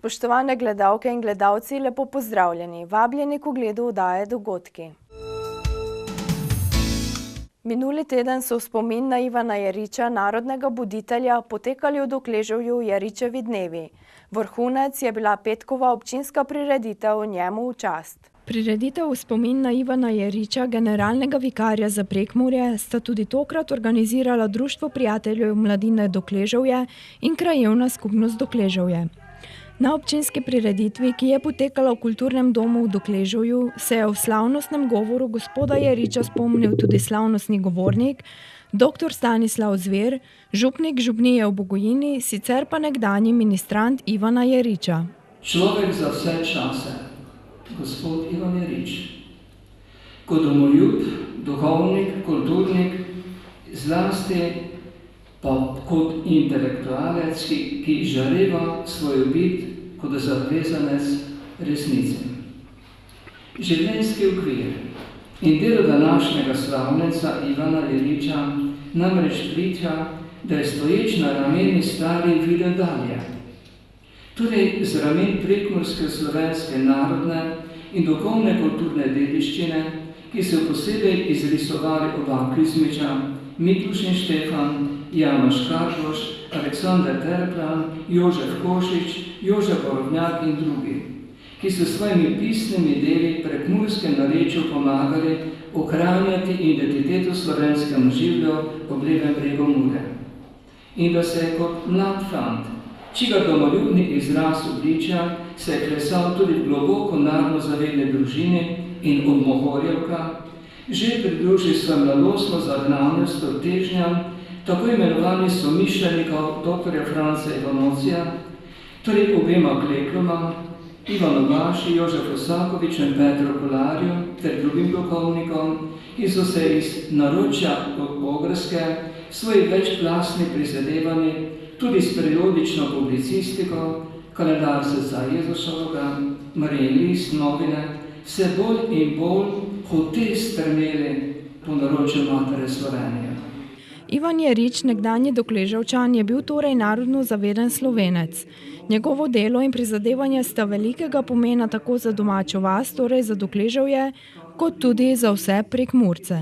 Spoštovane gledalke in gledalci, lepo pozdravljeni. Vabljeni k ogledu oddaje Dogodki. Minuli teden so v spomin na Ivana Jeriča, narodnega buditelja, potekali v Dokleževju Jeričevi dnevi. Vrhunec je bila petkova občinska prireditev njemu v čast. Prireditev v spomin na Ivana Jeriča, generalnega vikarja za Prekmurje, sta tudi tokrat organizirala Društvo prijateljev mladine Dokleževje in Krajevna skupnost Dokleževje. Na občinski prireditvi, ki je potekala v kulturnem domu v Dokleževju, se je v slavnostnem govoru gospoda Jeriča spomnil tudi slavnostni govornik, dr. Stanislav Zver, župnik župnije v Bogojini, sicer pa nekdanji ministrant Ivana Jeriča. Človek za vse čase, gospod Ivan Jerič, kot domoljub, duhovnik, kulturnik, zlasti pa kot intelektualec, ki žareva svojo bit kot zavezanec resnice. Življenjski okvir in delo današnjega slavneca Ivana Jeriča namreč priča, da je stoječ na rameni stari viden dalje. Torej z ramen prekmurske slovenske narodne in duhovne kulturne dediščine, ki so posebej izrisovali oba Krizmiča, Mikloš in Štefan, Janoš Karloš, Aleksander Terplan, Jožef Košič, Jožef Borovnjak in drugi, ki so svojimi pisnimi deli prekmurskem narečju pomagali ohranjati identiteto slovenskemu življu ob levem bregu Mure. In da se je kot mlad fant, čigar domoljubni izraz obličja se je klesal tudi v globoko narodno zavedne družini in od Mohorjevka, že pridružil svojim mladostno zagnanostjo težnjam tako imenovani somišljenikov dr. Franca Ivanocija, torej obema klekloma, Ivanu Baši, Jožefu Sakoviču in Petru Kolarju ter drugim duhovnikom, ki so se iz naročja Ogrske svoji večplastni prizadevanji tudi s periodično publicistiko, kalendar srca Jezušovega, Marijin list, novine, vse bolj in bolj hote strmeli po naročju matere Slovenije. Ivan Jerič, nekdanji Dokleževčan, je bil torej narodno zaveden Slovenec. Njegovo delo in prizadevanja sta velikega pomena tako za domačo vas, torej za Dokleževje, kot tudi za vse Prekmurce.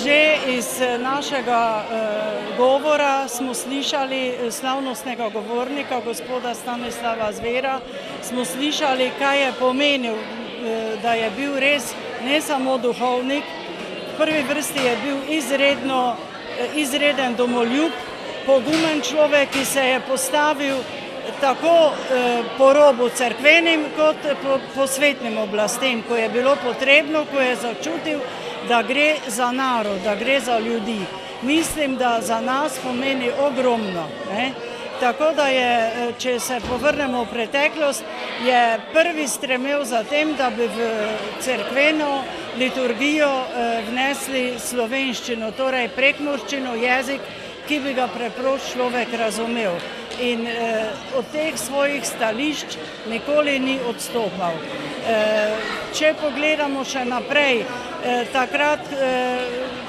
Že iz našega govora smo slišali slavnostnega govornika, gospoda Stanislava Zvera, smo slišali, kaj je pomenil, da je bil res ne samo duhovnik, v prvi vrsti je bil izreden domoljub, pogumen človek, ki se je postavil tako po robu cerkvenim kot po svetnim oblastem, ko je bilo potrebno, ko je začutil, da gre za narod, da gre za ljudi. Mislim, da za nas pomeni ogromno. Tako da je, če se povrnemo v preteklost, je prvi stremel za tem, da bi v cerkveno liturgijo vnesli slovenščino, torej prekmurščino, jezik, ki bi ga preprost človek razumel. In od teh svojih stališč nikoli ni odstopal. Če pogledamo še naprej, takrat,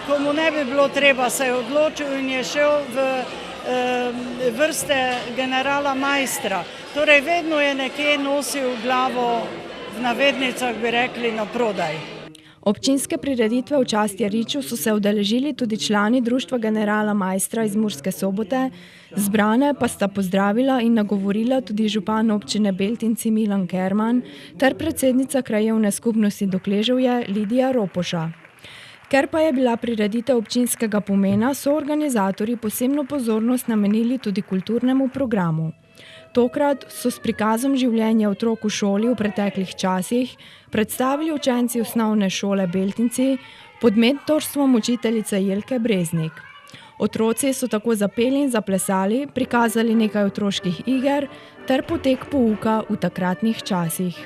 ko mu ne bi bilo treba, se je odločil in je šel v vrste generala Maistra. Torej vedno je nekje nosil glavo, v navednicah bi rekli, na prodaj. Občinske prireditve v čast Jeriču so se udeležili tudi člani Društva generala Maistra iz Murske Sobote, zbrane pa sta pozdravila in nagovorila tudi župan občine Beltinci Milan Kerman ter predsednica Krajevne skupnosti Dokleževje Lidija Ropoša. Ker pa je bila prireditev občinskega pomena, so organizatorji posebno pozornost namenili tudi kulturnemu programu. Tokrat so s prikazom življenja otrok v šoli v preteklih časih predstavili učenci osnovne šole Beltinci pod mentorstvom učiteljice Jelke Breznik. Otroci so tako zapeli in zaplesali, prikazali nekaj otroških iger ter potek pouka v takratnih časih.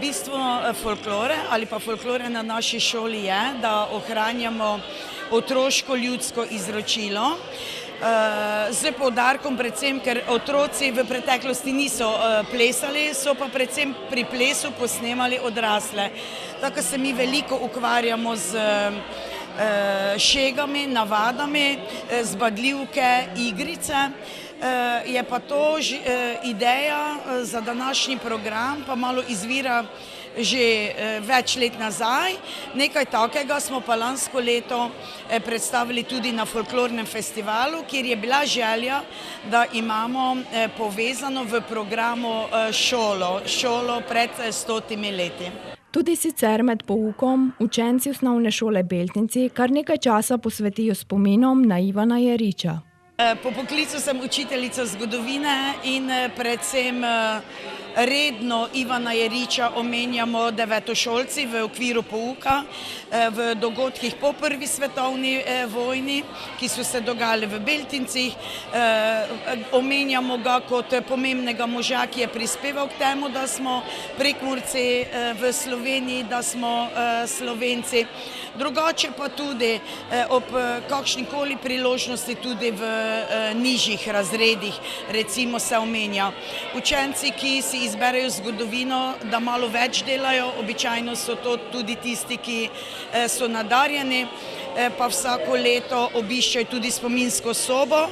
Bistvo folklore ali pa folklore na naši šoli je, da ohranjamo otroško ljudsko izročilo, z poudarkom predvsem, ker otroci v preteklosti niso plesali, so pa predvsem pri plesu posnemali odrasle. Tako se mi veliko ukvarjamo z šegami, navadami, zbadljivke, igrice. je pa to ideja za današnji program, pa malo izvira že več let nazaj. Nekaj takega smo pa lansko leto predstavili tudi na folklornem festivalu, kjer je bila želja, da imamo povezano v programu šolo pred 100 leti. Tudi sicer med poukom učenci osnovne šole Beltinci kar nekaj časa posvetijo spominom na Ivana Jeriča. Po poklicu sem učiteljica zgodovine in predvsem redno Ivana Jeriča omenjamo devetošolci v okviru pouka v dogodkih po prvi svetovni vojni, ki so se dogajali v Beltincih. Omenjamo ga kot pomembnega moža, ki je prispeval k temu, da smo Prekmurci v Sloveniji, da smo Slovenci. Drugače pa tudi ob kakšnikoli priložnosti tudi v nižjih razredih, recimo se omenja. Učenci, ki si izberejo zgodovino, da malo več delajo, običajno so to tudi tisti, ki so nadarjeni, pa vsako leto obiščajo tudi spominsko sobo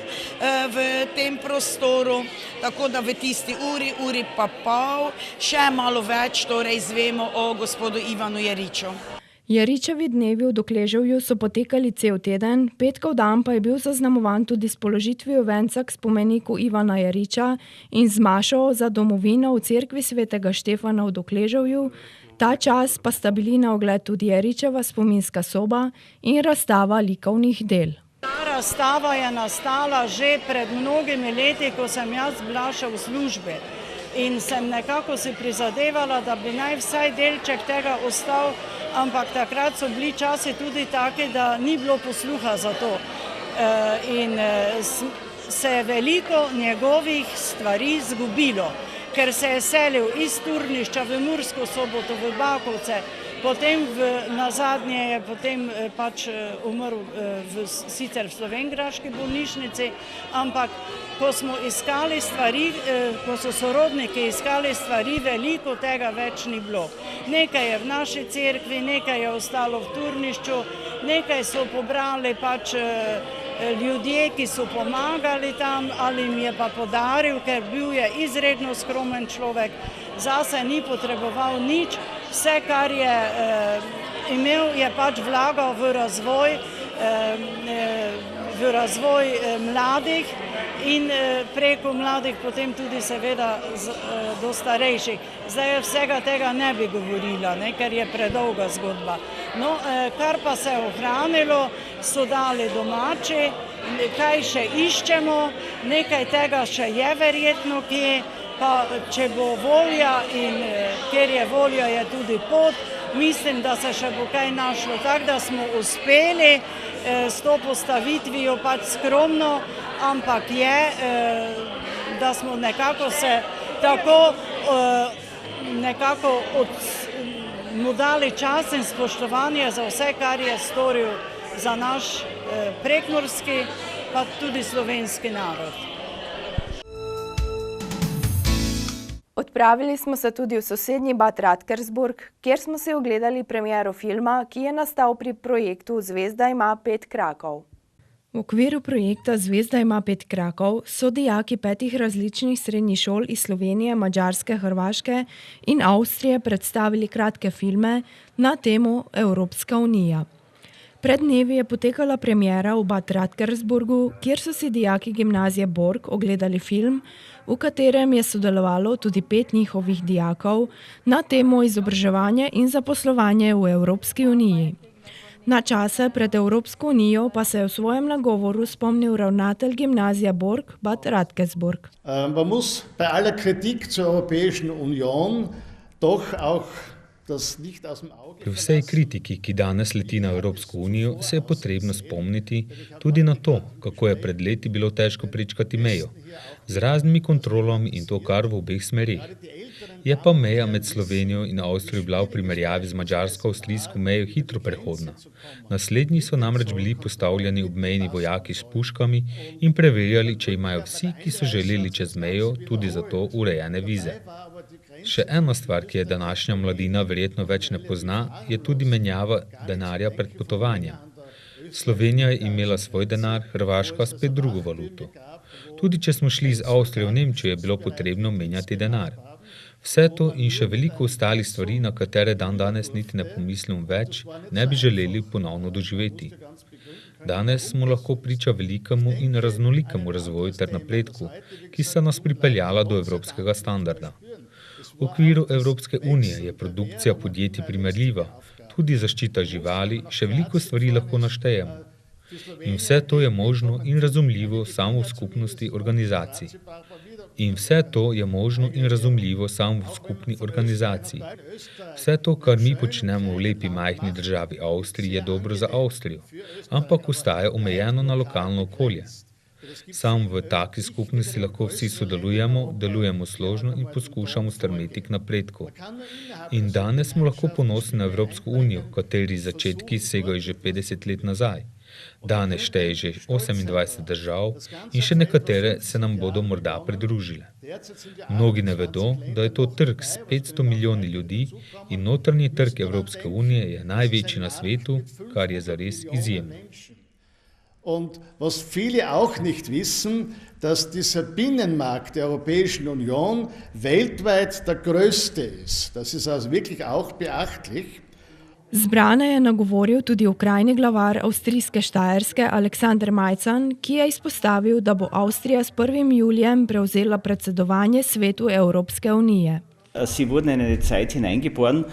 v tem prostoru, tako da v tisti uri pa pol še malo več torej izvemo o gospodu Ivanu Jeriču. Jeričevi dnevi v Dokleževju so potekali cel teden, petkov dan pa je bil zaznamovan tudi s položitvijo venca k spomeniku Ivana Jeriča in z mašo za domovino v cerkvi svetega Štefana v Dokleževju. Ta čas pa sta bili na ogled tudi Jeričeva spominska soba in razstava likovnih del. Ta razstava je nastala že pred mnogimi leti, ko sem jaz bila še v službi. In sem nekako si prizadevala, da bi naj vsaj delček tega ostal, ampak takrat so bili časi tudi taki, da ni bilo posluha za to. In se je veliko njegovih stvari zgubilo, ker se je selil iz Turnišča v Mursko Soboto, v Bakovce, potem nazadnje je potem pač umrl sicer v Slovenjgraški bolnišnici, ampak ko smo iskali stvari, ko so sorodniki iskali stvari, veliko tega več ni bilo. Nekaj je v naši cerkvi, nekaj je ostalo v Turnišču, nekaj so pobrali pač ljudje, ki so pomagali tam, ali jim je pa podaril, ker bil je izredno skromen človek, zase ni potreboval nič, vse, kar je imel, je pač vlagal v razvoj mladih in preko mladih potem tudi seveda do starejših. Zdaj vsega tega ne bi govorila, ker je predolga zgodba. No, kar pa se je ohranilo, so dali domači, kaj še iščemo, nekaj tega še je verjetno kje, pa če bo volja in kjer je volja, je tudi pot, mislim, da se še bo kaj našlo. Tako da smo uspeli s to postavitvijo pač skromno, ampak je, da smo nekako se tako nekako mu dali čas in spoštovanje za vse, kar je storil za naš prekmurski, pa tudi slovenski narod. Odpravili smo se tudi v sosednji Bad Radkersburg, kjer smo si ogledali premiero filma, ki je nastal pri projektu Zvezda ima 5 krakov. V okviru projekta Zvezda ima 5 krakov so dijaki 5 različnih srednjih šol iz Slovenije, Madžarske, Hrvaške in Avstrije predstavili kratke filme na temo Evropska unija. Pred dnevi je potekala premiera v Bad Radkersburgu, kjer so si dijaki gimnazije Borg ogledali film, v katerem je sodelovalo tudi 5 njihovih dijakov na temo izobraževanje in zaposlovanje v Evropski uniji. Na čase pred Evropsko unijo pa se je v svojem nagovoru spomnil ravnatelj gimnazije Borg Bad Radkersburg. Man muss bei aller Kritik zur Europäischen Union doch auch Pri vsej kritiki, ki danes leti na Evropsko unijo, se je potrebno spomniti tudi na to, kako je pred leti bilo težko prečkati mejo, z raznimi kontrolami in to kar v obeh smerih. Je pa meja med Slovenijo in Avstrijo bila v primerjavi z madžarsko-avstrijsko mejo hitro prehodna. Naslednji so namreč bili postavljeni obmejni vojaki s puškami in preverjali, če imajo vsi, ki so želeli čez mejo, tudi za to urejene vize. Še ena stvar, ki je današnja mladina verjetno več ne pozna, je tudi menjava denarja pred potovanjem. Slovenija je imela svoj denar, Hrvaška spet drugo valuto. Tudi če smo šli iz Avstrije v Nemčijo, je bilo potrebno menjati denar. Vse to in še veliko ostalih stvari, na katere danes niti ne pomislim več, ne bi želeli ponovno doživeti. Danes smo lahko priča velikemu in raznolikemu razvoju ter napredku, ki sta nas pripeljala do evropskega standarda. V okviru Evropske unije je produkcija podjetij primerljiva, tudi zaščita živali, še veliko stvari lahko naštejemo. In vse to je možno in razumljivo samo v skupnosti organizacij. Vse to, kar mi počnemo v lepi majhni državi Avstriji, je dobro za Avstrijo, ampak ostaja omejeno na lokalno okolje. Samo v taki skupnosti lahko vsi sodelujemo, delujemo složno in poskušamo strmeti k napredku. In danes smo lahko ponosni na Evropsko unijo, kateri začetki segajo že 50 let nazaj. Danes šteje že 28 držav in še nekatere se nam bodo morda pridružile. Mnogi ne vedo, da je to trg s 500 milijoni ljudi in notranji trg Evropske unije je največji na svetu, kar je zares izjemno. Und was viele auch nicht wissen, dass dieser Binnenmarkt der Europäischen Union weltweit der größte ist. Das ist also wirklich auch beachtlich. Zbrane je nagovoril tudi okrajni glavar avstrijske Štajerske Aleksander Majcan, ki je izpostavil, da bo Avstrija s 1. julijem prevzela predsedovanje Svetu Evropske unije. Sie wurden in eine Zeit hineingeboren,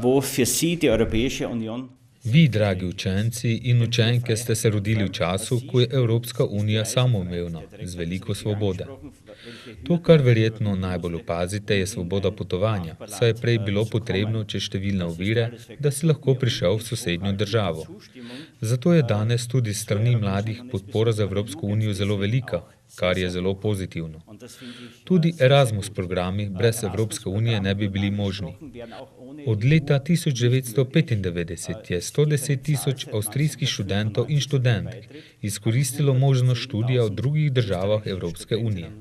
wo für sie die Europäische Union. Vi, dragi učenci in učenke, ste se rodili v času, ko je Evropska unija samoumevna, z veliko svobode. To, kar verjetno najbolj opazite, je svoboda potovanja, saj je prej bilo potrebno čez številne ovire, da si lahko prišel v sosednjo državo. Zato je danes tudi s strani mladih podpora za Evropsko unijo zelo velika, kar je zelo pozitivno. Tudi Erasmus programi brez Evropske unije ne bi bili možni. Od leta 1995 je 110 tisoč avstrijskih študentov in študentk izkoristilo možnost študija v drugih državah Evropske unije.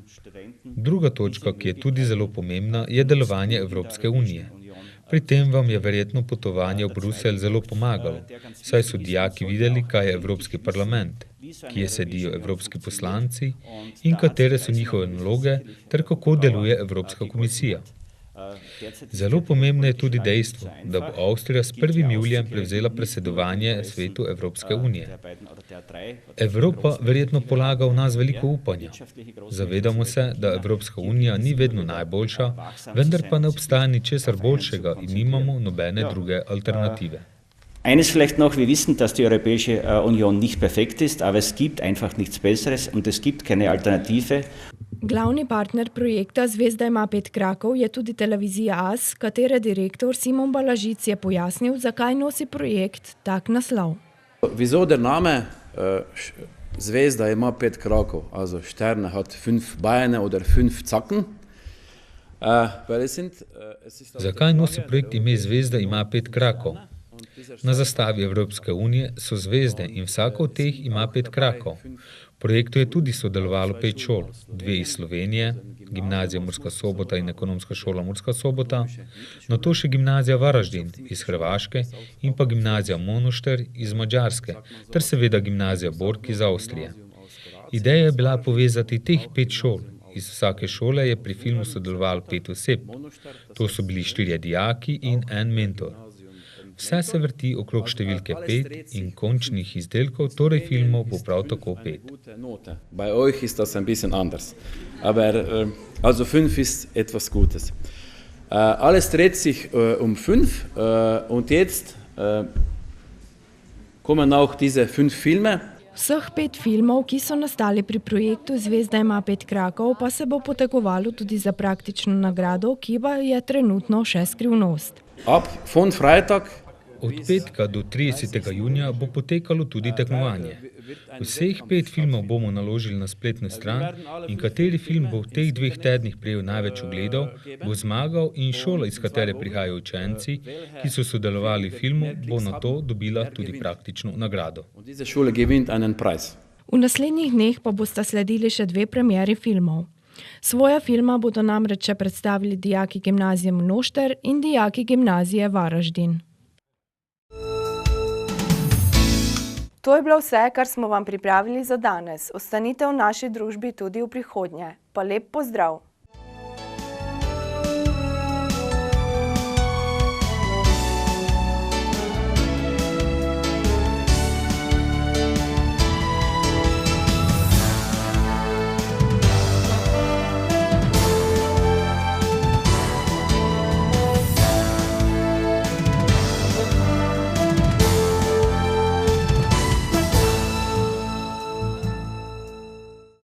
Druga točka, ki je tudi zelo pomembna, je delovanje Evropske unije. Pri tem vam je verjetno potovanje v Bruselj zelo pomagalo, saj so dijaki videli, kaj je Evropski parlament, kje sedijo evropski poslanci in katere so njihove naloge ter kako deluje Evropska komisija. Zelo pomembno je tudi dejstvo, da bo Avstrija s 1. julijem prevzela predsedovanje Svetu Evropske unije. Evropa verjetno polaga v nas veliko upanja. Zavedamo se, da Evropska unija ni vedno najboljša, vendar pa ne obstaja ničesar boljšega in nimamo nobene druge alternative. Eines vielleicht noch, wir wissen, dass die Europäische Union nicht perfekt ist, aber es gibt einfach nichts Besseres und es gibt keine Alternative. Glavni partner projekta Zvezda ima 5 krakov je tudi televizija AS, katere direktor Simon Balažic je pojasnil, zakaj nosi projekt tak naslov. Wieso der Name Zvezda ima 5 krakov, also Sterne hat 5 Beine oder 5 Zacken. Zakaj nosi projekt ime Zvezda ima 5 krakov? Na zastavi Evropske unije so zvezde in vsaka od teh ima 5 krakov. V projektu je tudi sodelovalo 5 šol, 2 iz Slovenije, Gimnazija Murska Sobota in Ekonomska šola Murska Sobota, nato še Gimnazija Varaždin iz Hrvaške in pa Gimnazija Monošter iz Madžarske, ter seveda Gimnazija Bork iz Avstrije. Ideja je bila povezati teh 5 šol. Iz vsake šole je pri filmu sodelovalo 5 oseb. To so bili 4 dijaki in en mentor. Vse se vrti okrog številke 5 in končnih izdelkov, torej filmov, bo prav tako 5. Bei euch ist das ein bisschen anders. Aber also 5 ist etwas Gutes. Alles dreht sich um 5 und jetzt kommen auch diese 5 Filme. Vseh 5 filmov, ki so nastali pri projektu Zvezda ima 5 krakov, pa se bo potegovalo tudi za praktično nagrado, ki pa je trenutno še skrivnost. Ab von Freitag. Od petka do 30. junija bo potekalo tudi tekmovanje. Vseh 5 filmov bomo naložili na spletno stran in kateri film bo v teh 2 tednih prejel največ ogledov, bo zmagal in šola, iz katere prihajajo učenci, ki so sodelovali v filmu, bo na to dobila tudi praktično nagrado. V naslednjih dneh pa bosta sledili še 2 premieri filmov. Svoja filma bodo namreč še predstavili dijaki Gimnazije Monošter in dijaki Gimnazije Varaždin. To je bilo vse, kar smo vam pripravili za danes. Ostanite v naši družbi tudi v prihodnje. Pa lep pozdrav!